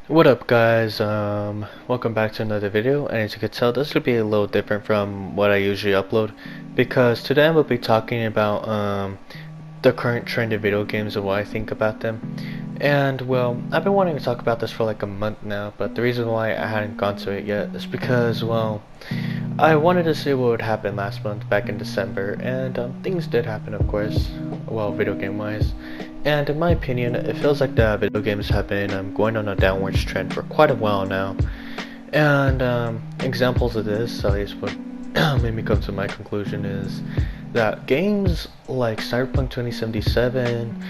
What up guys, welcome back to another video, and as you can tell this will be a little different from what I usually upload because today I will be talking about the current trend of video games and what I think about them. And well, I've been wanting to talk about this for like a month now, but the reason why I hadn't gone to it yet is because, well, I wanted to see what would happen last month back in December, and things did happen, of course, well, video game wise. And in my opinion, it feels like the video games have been going on a downwards trend for quite a while now. And examples of this, at least what made me come to my conclusion, is that games like Cyberpunk 2077,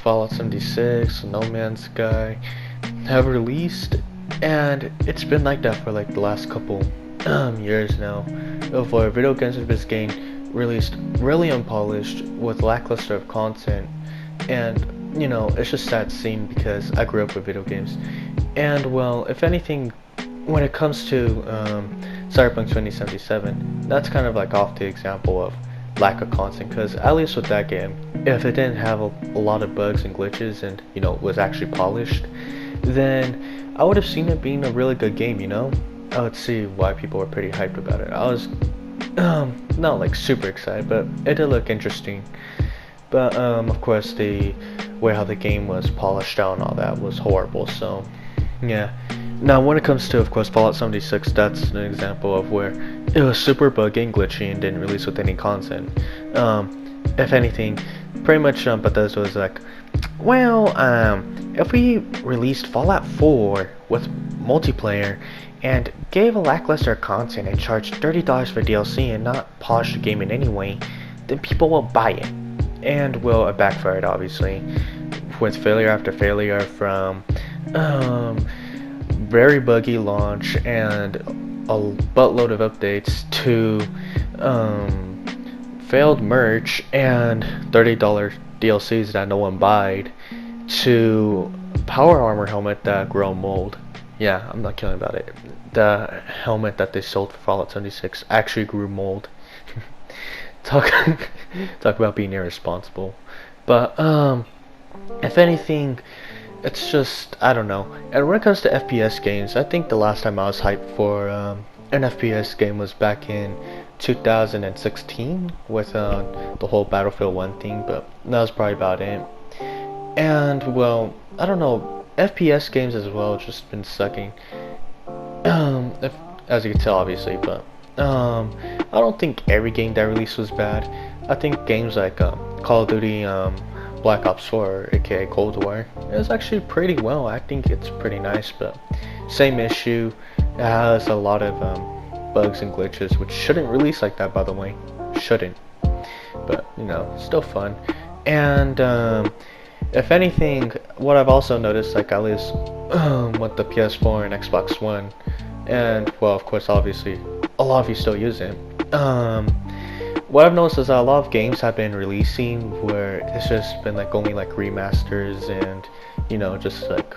Fallout 76, No Man's Sky have released, and it's been like that for like the last couple years now. For video games have been getting released really unpolished with lackluster of content, and you know, it's just sad scene because I grew up with video games. And well, if anything, when it comes to Cyberpunk 2077, that's kind of like off the example of lack of content, because at least with that game, if it didn't have a lot of bugs and glitches and, you know, was actually polished, then I would have seen it being a really good game, you know? I would see why people were pretty hyped about it. I was not like super excited, but it did look interesting. But of course the way how the game was polished out and all that was horrible, so yeah. Now when it comes to, of course, Fallout 76, that's an example of where it was super buggy and glitchy and didn't release with any content. If anything, pretty much Bethesda was like, well, if we released Fallout 4 with multiplayer and gave a lackluster content and charged $30 for DLC and not polish the game in any way, then people will buy it. And well, it backfired obviously, with failure after failure, from very buggy launch and a buttload of updates to failed merch and $30 DLCs that no one buyed, to power armor helmet that grew mold. Yeah, I'm not kidding about it. The helmet that they sold for Fallout 76 actually grew mold. talk talk about being irresponsible. But if anything, it's just, I don't know. And when it comes to FPS games, I think the last time I was hyped for an FPS game was back in 2016 with the whole Battlefield 1 thing, but that was probably about it. And well, I don't know, FPS games as well just been sucking. If, as you can tell obviously, but I don't think every game that released was bad. I think games like Call of Duty Black Ops 4, aka Cold War, is actually pretty well. I think it's pretty nice, but same issue. It has a lot of bugs and glitches, which shouldn't release like that, by the way. Shouldn't. But you know, still fun. And if anything, what I've also noticed, like at least with the PS4 and Xbox One, and well, of course, obviously, a lot of you still use it. What I've noticed is that a lot of games have been releasing where it's just been like only like remasters and, you know, just like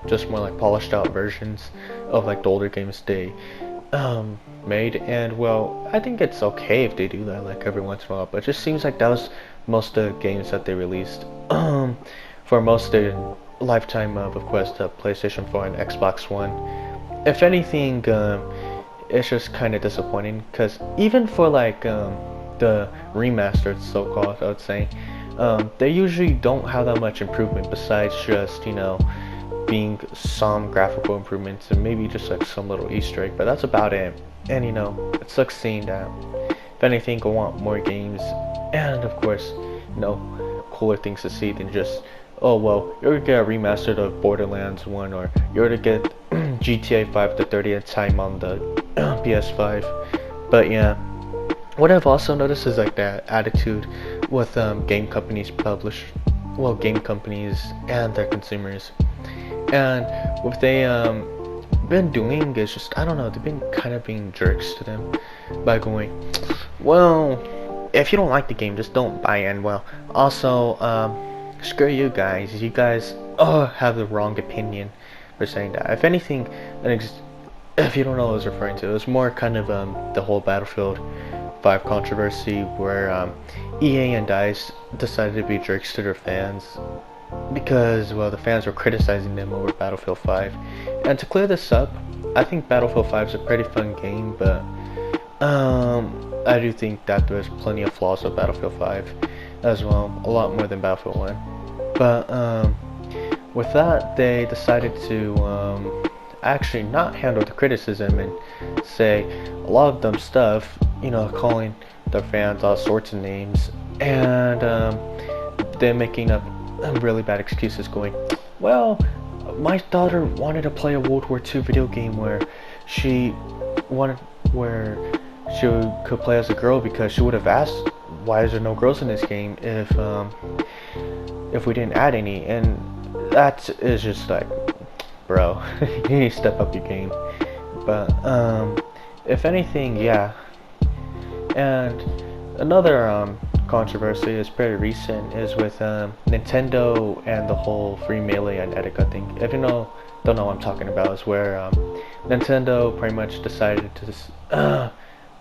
just more like polished out versions of like the older games they made. And well, I think it's okay if they do that like every once in a while, but it just seems like that was most of the games that they released for most of the lifetime of course, the PlayStation 4 and Xbox One. If anything, it's just kind of disappointing, because even for like the remastered, so-called, I would say, they usually don't have that much improvement besides just, you know, being some graphical improvements and maybe just like some little Easter egg, but that's about it. And you know, it sucks seeing that. If anything, I want more games and of course, you know, cooler things to see than just, oh well, you're gonna get a remastered of Borderlands 1, or you're gonna get GTA 5 the 30th time on the PS5. But yeah, what I've also noticed is like that attitude with game companies game companies and their consumers. And what they been doing is just, I don't know, they've been kind of being jerks to them by going, well, if you don't like the game, just don't buy it. And well, also screw you guys. You guys have the wrong opinion for saying that. If anything, if you don't know what I was referring to, it was more kind of the whole Battlefield 5 controversy where EA and DICE decided to be jerks to their fans because, well, the fans were criticizing them over Battlefield 5. And to clear this up, I think Battlefield 5 is a pretty fun game, but I do think that there's plenty of flaws with Battlefield 5 as well, a lot more than Battlefield 1. But with that, they decided to actually not handle the criticism and say a lot of dumb stuff, you know, calling their fans all sorts of names, and they're making up really bad excuses, going, well, my daughter wanted to play a World War II video game where she could play as a girl, because she would have asked, why is there no girls in this game if we didn't add any? And that is just like, bro, you need to step up your game. But if anything, yeah. And another controversy is pretty recent, is with Nintendo and the whole free Melee and Etika thing. If you don't know what I'm talking about, is where Nintendo pretty much decided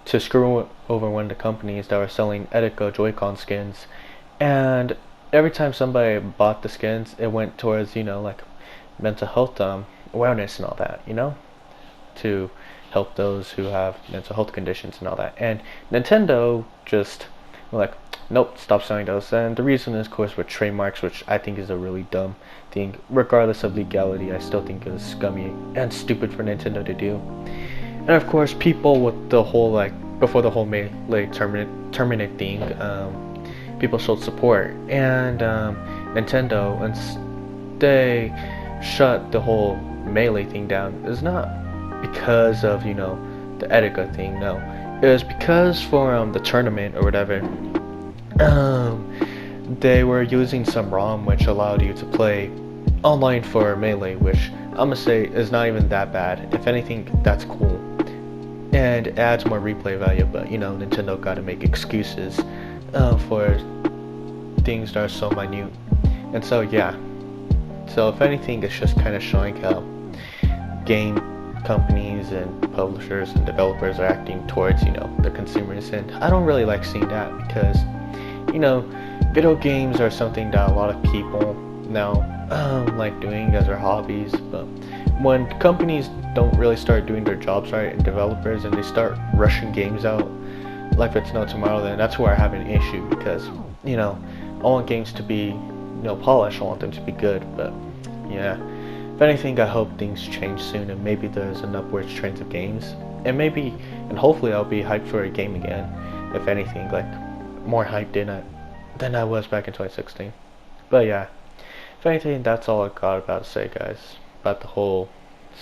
to screw over one of the companies that were selling Etika Joy-Con skins, and every time somebody bought the skins, it went towards, you know, like mental health awareness and all that, you know, to help those who have mental health conditions and all that. And Nintendo just like, nope, stop selling those. And the reason is, of course, with trademarks, which I think is a really dumb thing. Regardless of legality, I still think it was scummy and stupid for Nintendo to do. And of course, people with the whole, like, before the whole Melee terminate thing, people showed support, and Nintendo, and they shut the whole Melee thing down. It's not because of, you know, the Etika thing, no. It was because for the tournament or whatever, they were using some ROM which allowed you to play online for Melee, which I'm gonna say is not even that bad. If anything, that's cool, and it adds more replay value. But you know, Nintendo got to make excuses for things that are so minute. And so yeah, so if anything, it's just kind of showing how game companies and publishers and developers are acting towards, you know, the consumers. And I don't really like seeing that, because, you know, video games are something that a lot of people now like doing as their hobbies. But when companies don't really start doing their jobs right, and developers, and they start rushing games out like it's no tomorrow, then that's where I have an issue, because, you know, I want games to be, you know, polished. I want them to be good. But yeah, if anything, I hope things change soon, and maybe there's an upwards trend of games, and maybe, and hopefully I'll be hyped for a game again. If anything, like, more hyped than I was back in 2016. But yeah, if anything, that's all I got about to say, guys, about the whole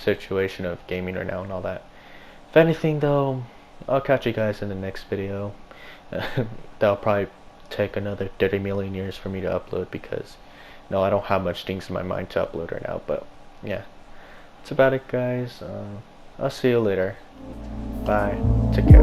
situation of gaming right now and all that. If anything, though, I'll catch you guys in the next video. That'll probably take another 30 million years for me to upload, because no, I don't have much things in my mind to upload right now. But yeah, that's about it, guys. I'll see you later. Bye. Take care.